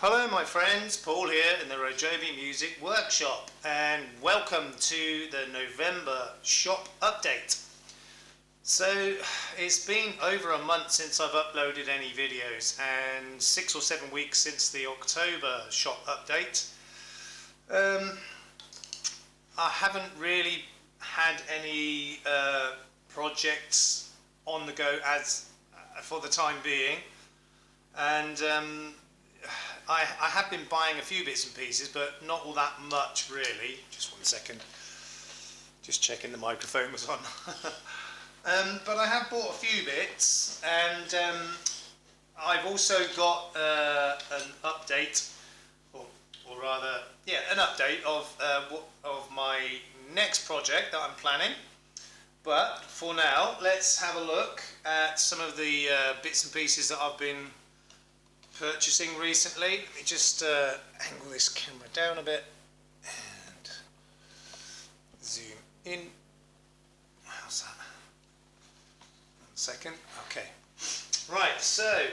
Hello my friends, Paul here in the RoJoBe Music Workshop, and welcome to the November shop update. So it's been over a month since I've uploaded any videos and 6 or 7 weeks since the October shop update. I haven't really had any projects on the go as for the time being, and I have been buying a few bits and pieces, but not all that much really. Just 1 second, just checking the microphone was on. But I have bought a few bits, and I've also got an update, or rather, yeah, an update of my next project that I'm planning. But for now, let's have a look at some of the bits and pieces that I've been purchasing recently. Let me just angle this camera down a bit and zoom in. How's that? 1 second. Okay. Right, so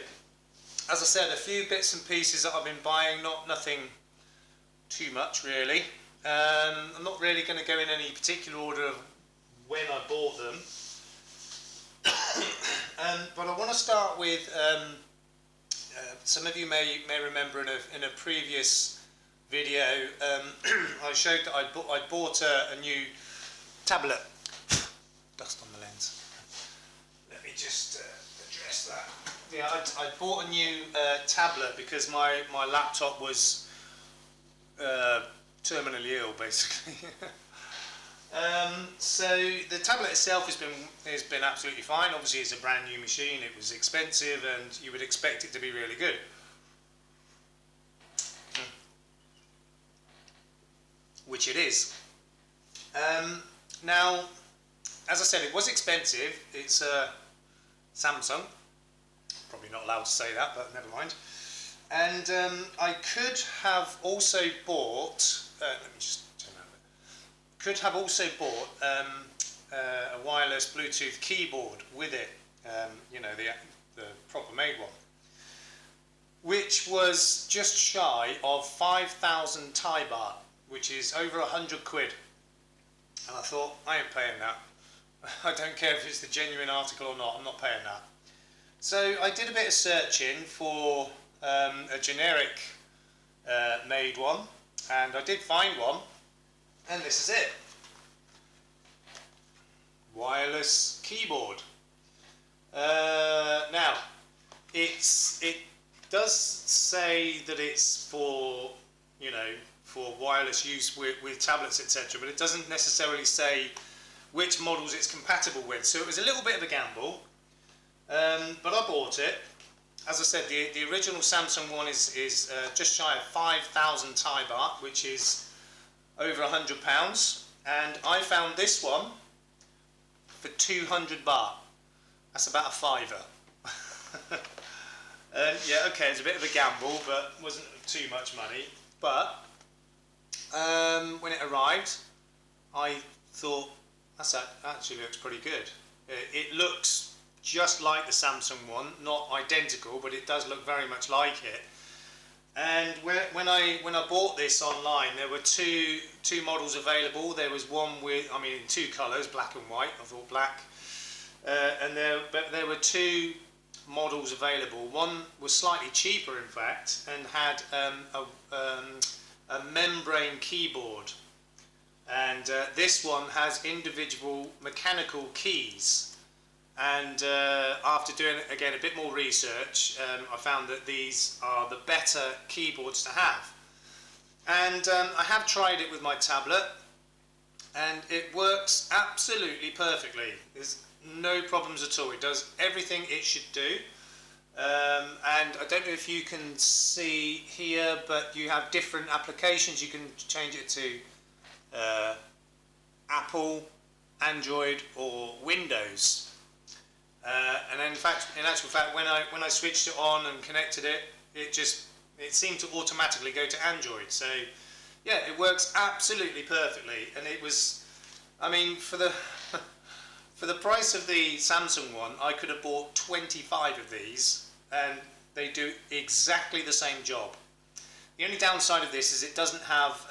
as I said, a few bits and pieces that I've been buying, nothing too much really. I'm not really going to go in any particular order of when I bought them. But I want to start with some of you may remember in a previous video I showed that I'd bought a new tablet. Dust on the lens. Let me just address that. Yeah, I bought a new tablet because my laptop was terminally ill, basically. So the tablet itself has been absolutely fine. Obviously it's a brand new machine, it was expensive, and you would expect it to be really good. Which it is. Now, as I said, it was expensive. It's a Samsung. Probably not allowed to say that, but never mind. And I could have also bought, let me just could have also bought a wireless Bluetooth keyboard with it, you know, the proper made one, which was just shy of 5,000 Thai baht, which is over 100 quid. And I thought, I ain't paying that. I don't care if it's the genuine article or not, I'm not paying that. So I did a bit of searching for a generic made one, and I did find one. And this is it. Wireless keyboard. Now, it does say that it's for, you know, for wireless use with tablets, etc. But it doesn't necessarily say which models it's compatible with. So it was a little bit of a gamble. But I bought it. As I said, the original Samsung one is just shy of 5,000 Thai baht, which is over £100, and I found this one for 200 baht. That's about a fiver. Yeah, okay, it's a bit of a gamble, but wasn't too much money. But when it arrived, I thought that actually looks pretty good. It looks just like the Samsung one, not identical, but it does look very much like it. And when I bought this online, there were two models available. There was one with, I mean, in two colours, black and white. I thought black, and there were two models available. One was slightly cheaper, in fact, and had a membrane keyboard. And this one has individual mechanical keys. And after doing, again, a bit more research, I found that these are the better keyboards to have. And I have tried it with my tablet, and it works absolutely perfectly. There's no problems at all. It does everything it should do. And I don't know if you can see here, but you have different applications. You can change it to Apple, Android, or Windows. And in actual fact, when I switched it on and connected it, it seemed to automatically go to Android. So yeah, it works absolutely perfectly. And it was, I mean, for the price of the Samsung one, I could have bought 25 of these, and they do exactly the same job. The only downside of this is it doesn't have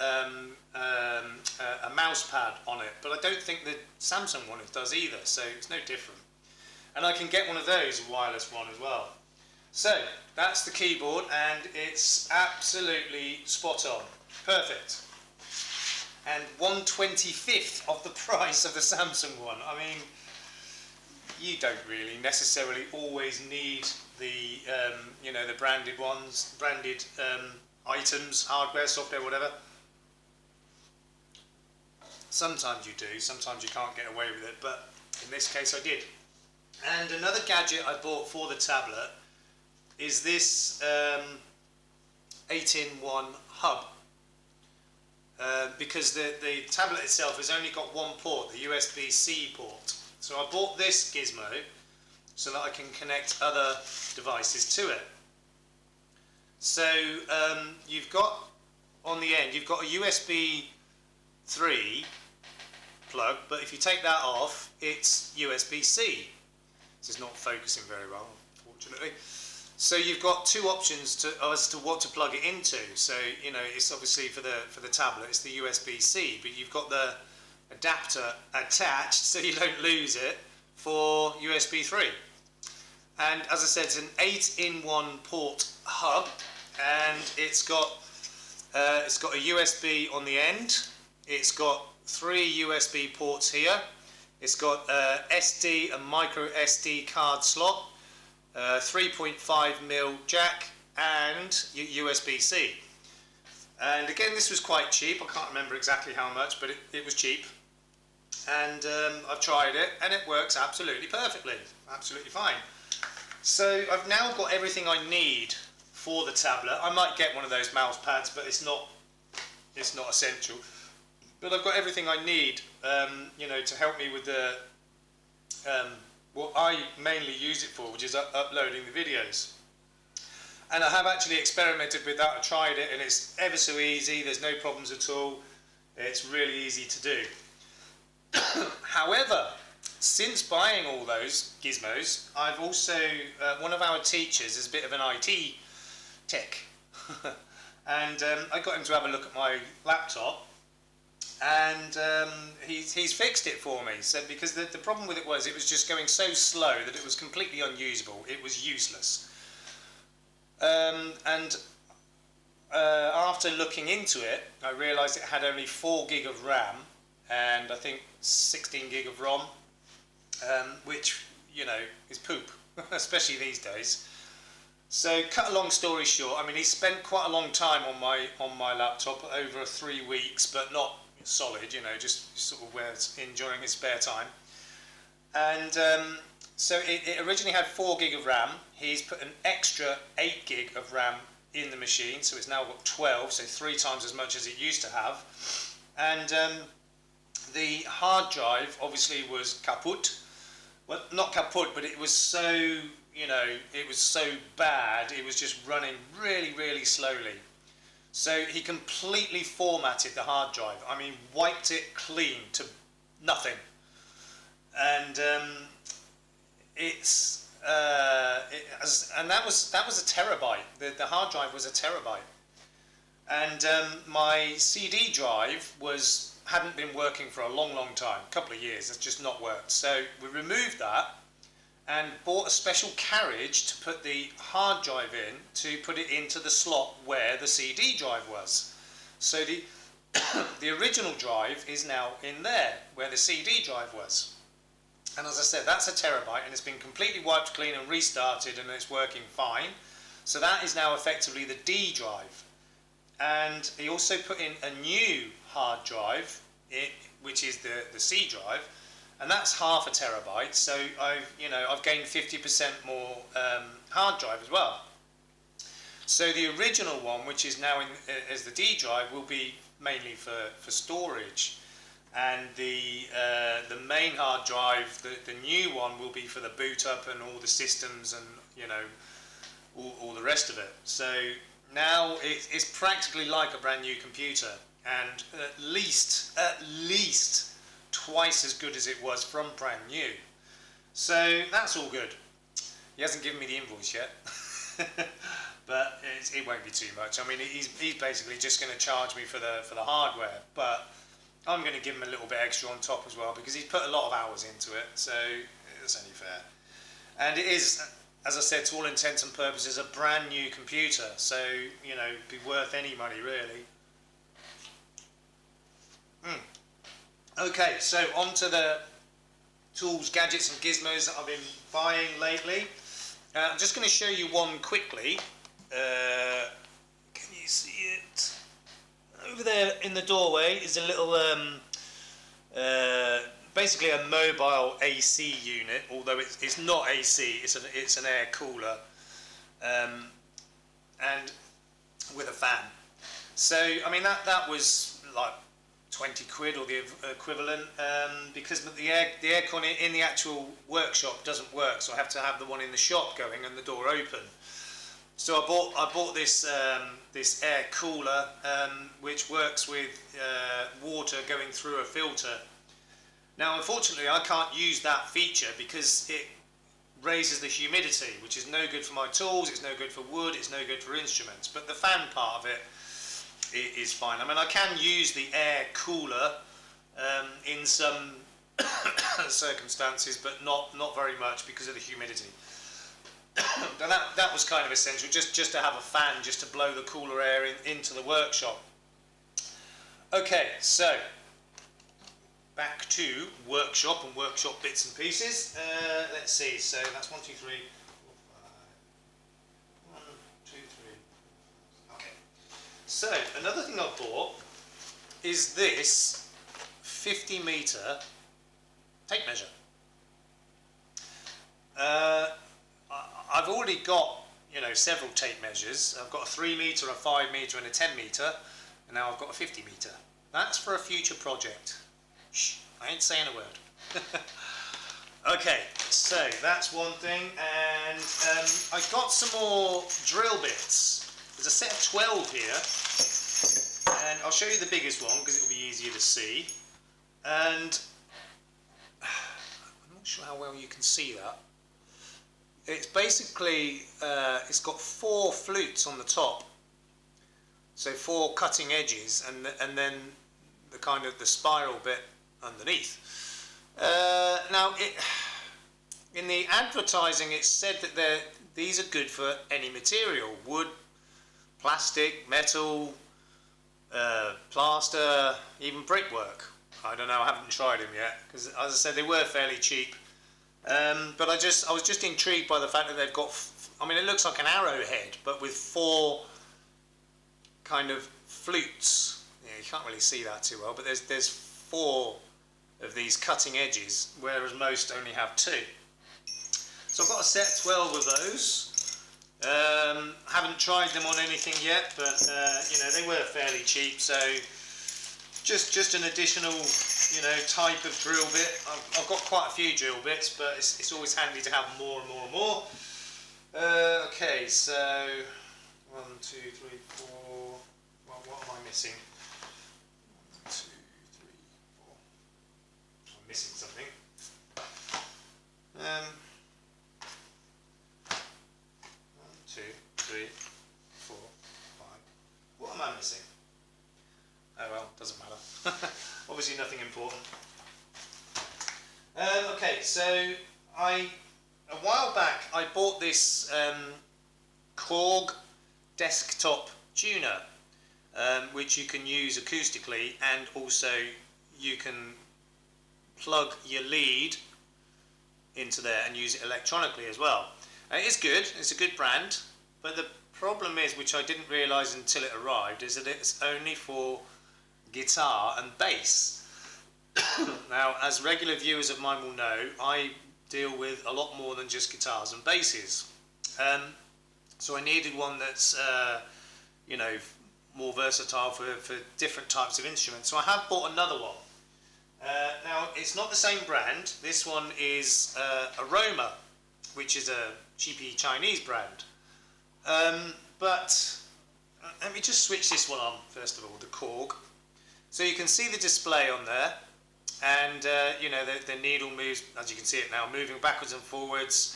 a mouse pad on it, but I don't think the Samsung one does either, so it's no different. And I can get one of those, a wireless one as well. So that's the keyboard, and it's absolutely spot on, perfect. And 1/25th of the price of the Samsung one. I mean, you don't really necessarily always need the you know, the branded ones, branded items, hardware, software, whatever. Sometimes you do, sometimes you can't get away with it, but in this case I did. And another gadget I bought for the tablet is this 8-in-1 hub. Because the tablet itself has only got one port, the USB-C port. So I bought this gizmo so that I can connect other devices to it. So you've got, on the end, you've got a USB 3 plug, but if you take that off, it's USB-C. This is not focusing very well, unfortunately. So you've got two options as to what to plug it into. So, you know, it's obviously for the tablet, it's the USB-C, but you've got the adapter attached so you don't lose it for USB 3. And as I said, it's an 8-in-1 port hub, and it's got a USB on the end. It's got 3 USB ports here. It's got SD and micro SD card slot, 3.5mm jack, and USB-C. And again, this was quite cheap. I can't remember exactly how much, but it was cheap. And I've tried it, and it works absolutely perfectly, absolutely fine. So I've now got everything I need for the tablet. I might get one of those mouse pads, but it's not essential. But I've got everything I need, you know, to help me with the what I mainly use it for, which is uploading the videos. And I have actually experimented with that. I tried it, and it's ever so easy. There's no problems at all. It's really easy to do. However, since buying all those gizmos, I've also, one of our teachers is a bit of an IT tech, and I got him to have a look at my laptop, and he's fixed it for me. So because the problem with it was just going so slow that it was completely unusable. It was useless. And after looking into it, I realised it had only 4 gig of RAM and I think 16 gig of ROM, which, you know, is poop, especially these days. So cut a long story short, I mean, he spent quite a long time on my laptop, over 3 weeks, but not solid, you know, just sort of where it's enjoying his spare time. And so it originally had 4 gig of RAM. He's put an extra 8 gig of RAM in the machine, so it's now got 12, so 3 times as much as it used to have. And the hard drive obviously was kaput. Well, not kaput, but it was so, you know, it was so bad, it was just running really, really slowly. So he completely formatted the hard drive. I mean, wiped it clean to nothing. And and that was a terabyte. The hard drive was a terabyte. And my CD drive hadn't been working for a long, long time, a couple of years. It's just not worked. So we removed that and bought a special carriage to put the hard drive in, to put it into the slot where the CD drive was. So the original drive is now in there, where the CD drive was. And as I said, that's a terabyte, and it's been completely wiped clean and restarted, and it's working fine. So that is now effectively the D drive. And he also put in a new hard drive, which is the C drive, and that's half a terabyte. So I've gained 50% more hard drive as well. So the original one, which is now as the D drive, will be mainly for storage, and the main hard drive, the new one, will be for the boot up and all the systems and, you know, all the rest of it. So now it's practically like a brand new computer, and at least twice as good as it was from brand new. So that's all good. He hasn't given me the invoice yet, but it won't be too much. I mean, he's basically just going to charge me for the hardware, but I'm going to give him a little bit extra on top as well because he's put a lot of hours into it, so it's only fair. And it is, as I said, to all intents and purposes, a brand new computer, so you know, be worth any money really. Okay, so on to the tools, gadgets and gizmos that I've been buying lately. I'm just going to show you one quickly. Can you see it? Over there in the doorway is a little, basically a mobile AC unit, although it's not AC, it's an air cooler, and with a fan. So, I mean, that was like 20 quid or the equivalent, because the aircon in the actual workshop doesn't work, so I have to have the one in the shop going and the door open. So I bought this this air cooler, which works with water going through a filter. Now, unfortunately, I can't use that feature because it raises the humidity, which is no good for my tools, it's no good for wood, it's no good for instruments. But the fan part of it is fine. I mean, I can use the air cooler in some circumstances, but not very much because of the humidity. that was kind of essential, just to have a fan, just to blow the cooler air into the workshop. Okay, so back to workshop and workshop bits and pieces. Let's see, so that's 1, 2, 3, 4, 5. 1, 2, 3. Okay. So another thing I bought is this 50-meter tape measure. I've already got, you know, several tape measures. I've got a 3-meter, a 5-meter, and a 10-meter, and now I've got a 50-meter. That's for a future project. Shh, I ain't saying a word. Okay, so that's one thing, and I got some more drill bits. There's a set of 12 here, and I'll show you the biggest one because it'll be easier to see. And I'm not sure how well you can see that. It's basically, it's got 4 flutes on the top, so 4 cutting edges, and then the kind of the spiral bit underneath. Now, in the advertising, it said that these are good for any material: wood, plastic, metal, plaster, even brickwork. I don't know, I haven't tried them yet because, as I said, they were fairly cheap. But I was just intrigued by the fact that they've got, I mean, it looks like an arrowhead, but with 4 kind of flutes. Yeah, you can't really see that too well, but there's 4 of these cutting edges, whereas most only have 2. So I've got a set of 12 of those. Haven't tried them on anything yet, but you know, they were fairly cheap, so just an additional, you know, type of drill bit. I've got quite a few drill bits, but it's always handy to have more and more and more. Okay, so 1, 2, 3, 4. Well, what am I missing? 1, 2, 3, 4. I'm missing something. 1, 2, 3, 4, 5. What am I missing? Oh well, doesn't matter. Obviously nothing important. Okay, so a while back I bought this Korg desktop tuner, which you can use acoustically, and also you can plug your lead into there and use it electronically as well. It's good, it's a good brand, but the problem is, which I didn't realise until it arrived, is that it's only for guitar and bass. Now, as regular viewers of mine will know, I deal with a lot more than just guitars and basses. So I needed one that's, you know, more versatile for different types of instruments. So I have bought another one. Now, it's not the same brand. This one is Aroma, which is a cheapy Chinese brand. But let me just switch this one on, first of all, the Korg. So you can see the display on there, and you know, the needle moves, as you can see it now, moving backwards and forwards.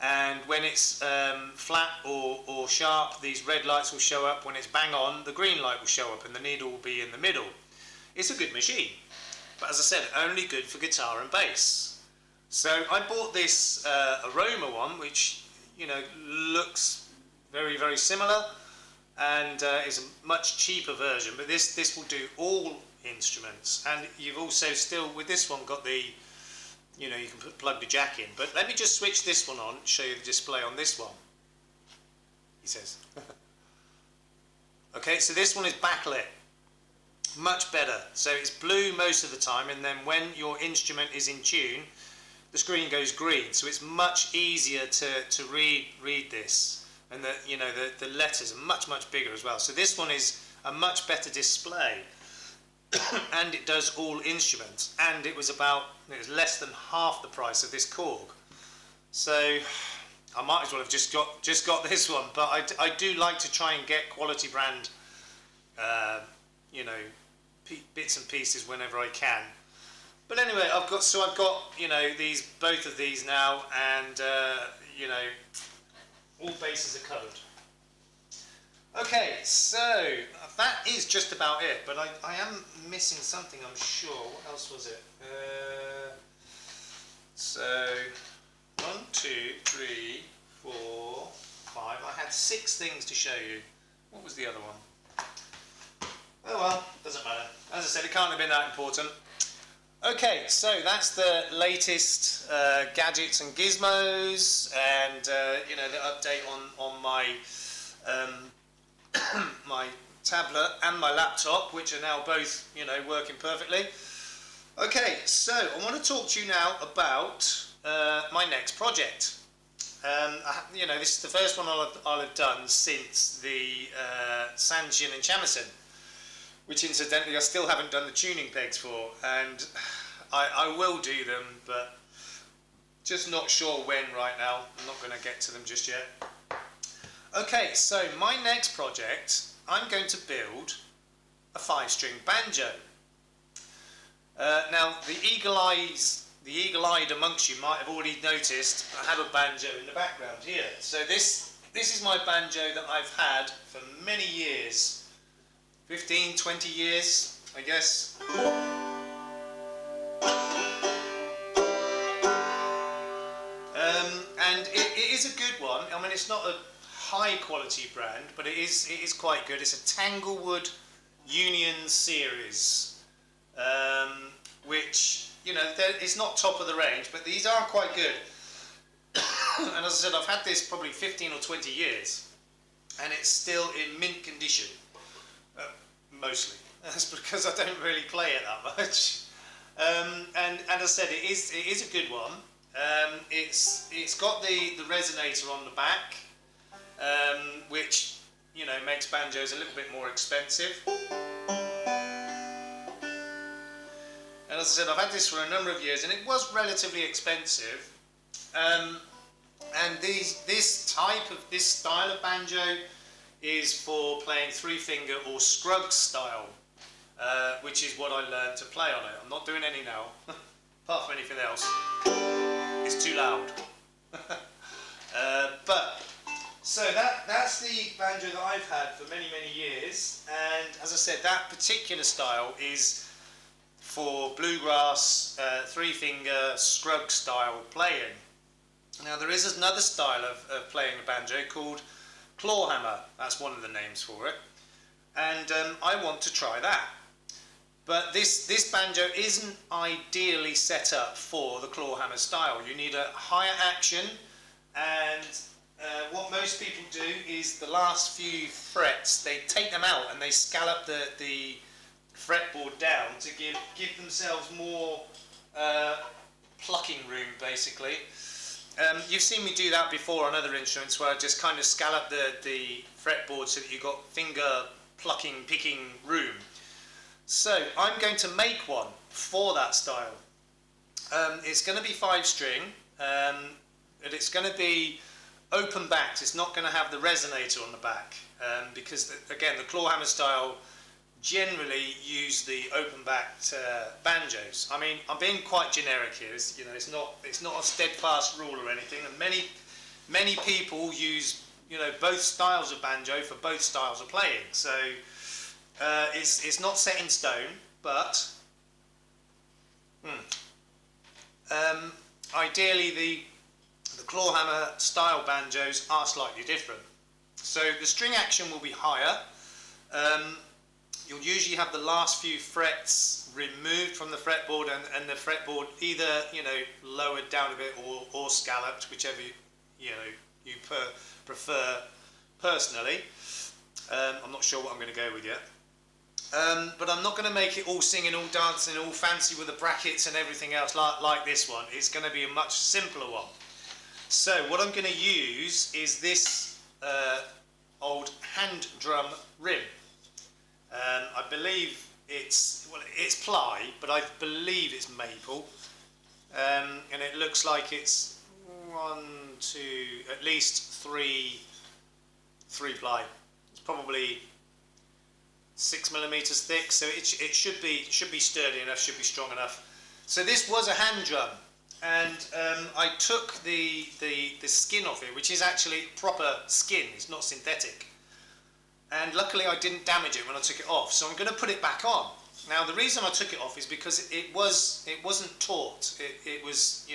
and when it's flat or sharp, these red lights will show up. When it's bang on, the green light will show up and the needle will be in the middle. It's a good machine, but as I said, only good for guitar and bass. So I bought this Aroma one, which, you know, looks very, very similar, and is a much cheaper version, but this will do all instruments. And you've also still, with this one, got the, you know, you can plug the jack in. But let me just switch this one on, show you the display on this one, he says. Okay, so this one is backlit, much better. So it's blue most of the time, and then when your instrument is in tune, the screen goes green. So it's much easier to read this, and you know, the letters are much bigger as well. So this one is a much better display. And it does all instruments, and it was less than half the price of this Korg. So I might as well have just got this one, but I do like to try and get quality brand, you know, bits and pieces whenever I can. But anyway, I've got you know, both of these now, and you know, all bases are covered. Okay, so that is just about it, but I am missing something, I'm sure. What else was it? So 1, 2, 3, 4, 5. I had 6 things to show you. What was the other one? Oh well, doesn't matter. As I said, it can't have been that important. Okay, so that's the latest gadgets and gizmos, and you know, the update on my my tablet and my laptop, which are now both, you know, working perfectly. Okay, so I want to talk to you now about my next project. You know, this is the first one I'll have done since the Sanshin and Shamisen, which incidentally I still haven't done the tuning pegs for, and I will do them, but just not sure when right now. I'm not going to get to them just yet. Okay, so my next project, I'm going to build a 5-string banjo. Now, the eagle-eyed amongst you might have already noticed I have a banjo in the background here. So this is my banjo that I've had for many years, 15, 20 years, I guess. And it is a good one. I mean, it's not a high quality brand, but it is quite good. It's a Tanglewood Union series, which, you know, it's not top of the range, but these are quite good. And as I said, I've had this probably 15 or 20 years, and it's still in mint condition, mostly. That's because I don't really play it that much. And as I said, it is a good one. It's got the resonator on the back, which, you know, makes banjos a little bit more expensive. And as I said, I've had this for a number of years, and it was relatively expensive. And this style of banjo is for playing 3-finger or Scruggs style, which is what I learned to play on it. I'm not doing any now, apart from anything else. It's too loud. So that's the banjo that I've had for many years, and as I said, that particular style is for bluegrass, 3-finger, Scruggs style playing. Now there is another style of playing a banjo called clawhammer. That's one of the names for it, and I want to try that. But this banjo isn't ideally set up for the clawhammer style. You need a higher action, and what most people do is the last few frets, they take them out and they scallop the fretboard down to give themselves more plucking room, basically. You've seen me do that before on other instruments, where I just kind of scallop the fretboard so that you've got finger picking room. So I'm going to make one for that style. It's going to be 5-string, and it's going to be open backed. It's not going to have the resonator on the back, because again, the clawhammer style generally use the open backed banjos. I mean, I'm being quite generic here. You know, it's not a steadfast rule or anything, and many people use, both styles of banjo for both styles of playing. So it's not set in stone, but ideally the clawhammer style banjos are slightly different. So the string action will be higher. You'll usually have the last few frets removed from the fretboard, and the fretboard either lowered down a bit or scalloped, whichever you prefer personally. I'm not sure what I'm going to go with yet. But I'm not going to make it all singing, all dancing, all fancy with the brackets and everything else like this one. It's going to be a much simpler one. So what I'm going to use is this old hand drum rim. I believe it's ply, but I believe it's maple, and it looks like it's at least three ply. It's probably 6mm thick, so it should be sturdy enough, should be strong enough. So this was a hand drum, and I took the skin off it, which is actually proper skin. It's not synthetic. And luckily I didn't damage it when I took it off, so I'm going to put it back on. Now the reason I took it off is because it wasn't taut. It was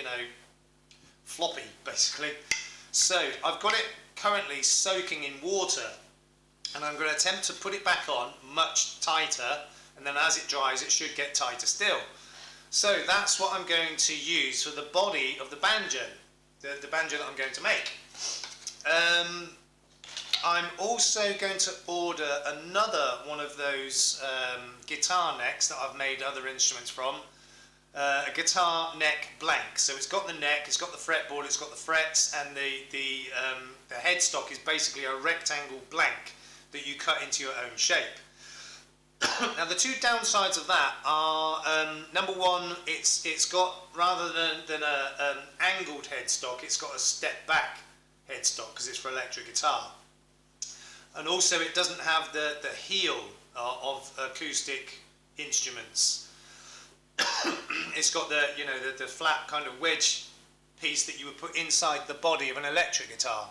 floppy basically. So I've got it currently soaking in water, and I'm going to attempt to put it back on much tighter, and then as it dries it should get tighter still. So that's what I'm going to use for the body of the banjo, the banjo that I'm going to make. I'm also going to order another one of those guitar necks that I've made other instruments from, a guitar neck blank. So it's got the neck, it's got the fretboard, it's got the frets, and the headstock is basically a rectangle blank that you cut into your own shape. Now the two downsides of that are, number one, it's got, rather than an angled headstock, it's got a step back headstock because it's for electric guitar. And also it doesn't have the heel of acoustic instruments. It's got the flat kind of wedge piece that you would put inside the body of an electric guitar.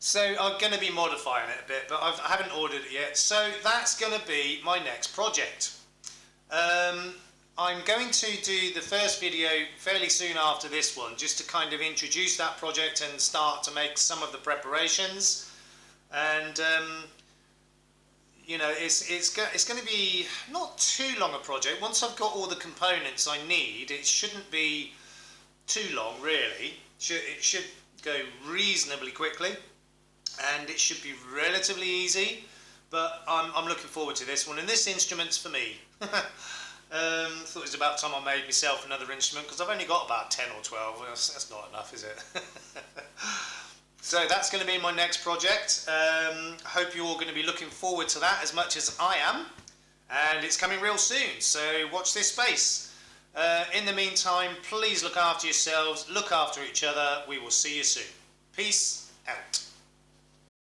So I'm going to be modifying it a bit, but I haven't ordered it yet. So that's going to be my next project. I'm going to do the first video fairly soon after this one, just to kind of introduce that project and start to make some of the preparations. And it's going to be not too long a project. Once I've got all the components I need, it shouldn't be too long really. It should go reasonably quickly, and it should be relatively easy. But I'm looking forward to this one, and this instrument's for me. Thought it was about time I made myself another instrument, because I've only got about 10 or 12. That's not enough, is it? So that's going to be my next project. I hope you're all going to be looking forward to that as much as I am. And it's coming real soon, so watch this space. In the meantime, please look after yourselves, look after each other. We will see you soon. Peace out.